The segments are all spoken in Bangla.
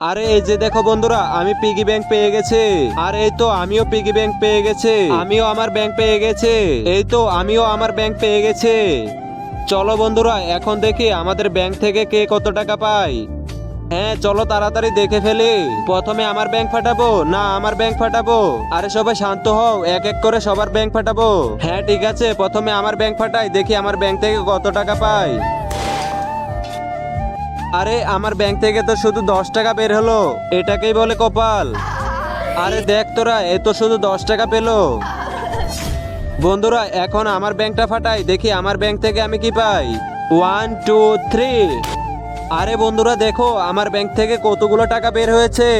আরে এই যে দেখো বন্ধুরা, আমি পিগি ব্যাংক পেয়ে গেছি। আর এই তো আমিও পিগি ব্যাংক পেয়ে গেছি। আমিও আমার ব্যাংক পেয়ে গেছি। এই তো আমিও আমার ব্যাংক পেয়ে গেছি। চলো বন্ধুরা, এখন দেখি আমাদের ব্যাংক থেকে কে কত টাকা পায়। হ্যাঁ চলো তাড়াতাড়ি দেখে ফেলি। প্রথমে আমার ব্যাংক ফাটাবো না আমার ব্যাংক ফাটাবো? আরে সবাই শান্ত হও, এক এক করে সবার ব্যাংক ফাটাবো। হ্যাঁ ঠিক আছে, প্রথমে আমার ব্যাংক ফাটাই, দেখি আমার ব্যাংক থেকে কত টাকা পাই। আরে আমার ব্যাংক থেকে তো শুধু 10 টাকা বের হলো, এটাকেই বলে কপাল। আরে দেখ তোরা, এ তো শুধু 10 টাকা পেলো। বন্ধুরা এখন আমার ব্যাংকটা ফাটাই, দেখি আমার ব্যাংক থেকে আমি কি পাই। 1 2 3। আরে বন্ধুরা দেখো, আমার ব্যাংক থেকে কতগুলো টাকা বের হয়েছে।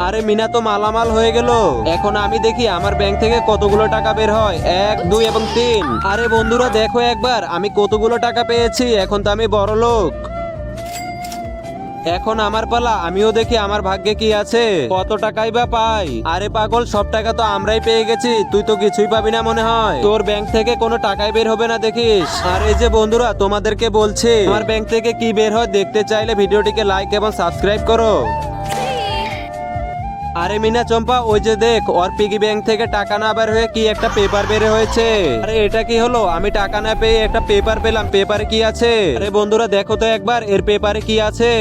আরে মিনা তো মালামাল হয়ে গেল। এখন আমি দেখি আমার ব্যাংক থেকে কতগুলো টাকা বের হয়, 1 2 এবং 3। আরে বন্ধুরা দেখো একবার, আমি কতগুলো টাকা পেয়েছি, এখন তো আমি বড় লোক। এখন আমার পালা, আমিও দেখি আমার ভাগ্যে কি আছে, কত টাকাই বা পাই। আরে পাগল, সব টাকা তো আমরাই পেয়ে গেছি, তুই তো কিছুই পাবি না মনে হয়। তোর ব্যাংক থেকে কোনো টাকাই বের হবে না দেখিস। আর এই যে বন্ধুরা তোমাদেরকে বলছি, আমার ব্যাংক থেকে কি বের হয় দেখতে চাইলে ভিডিওটিকে লাইক এবং সাবস্ক্রাইব করো। আরে মিনা চম্পা, ওই যে দেখ, ওর পিগি ব্যাংক থেকে টাকা না বের হয়ে কি একটা পেপার বের হয়েছে। আরে এটা কি হলো, আমি টাকা না পেয়ে একটা পেপার পেলাম, পেপারে কি আছে? আরে বন্ধুরা দেখো তো একবার, এর পেপারে কি আছে।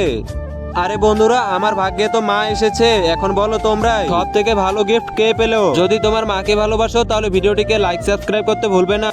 আরে বন্ধুরা আমার ভাগ্যে তো মা এসেছে। এখন বলো তোমরা, সব থেকে ভালো গিফট কে পেলো? যদি তোমার মাকে ভালোবাসো তাহলে ভিডিওটিকে লাইক সাবস্ক্রাইব করতে ভুলবে না।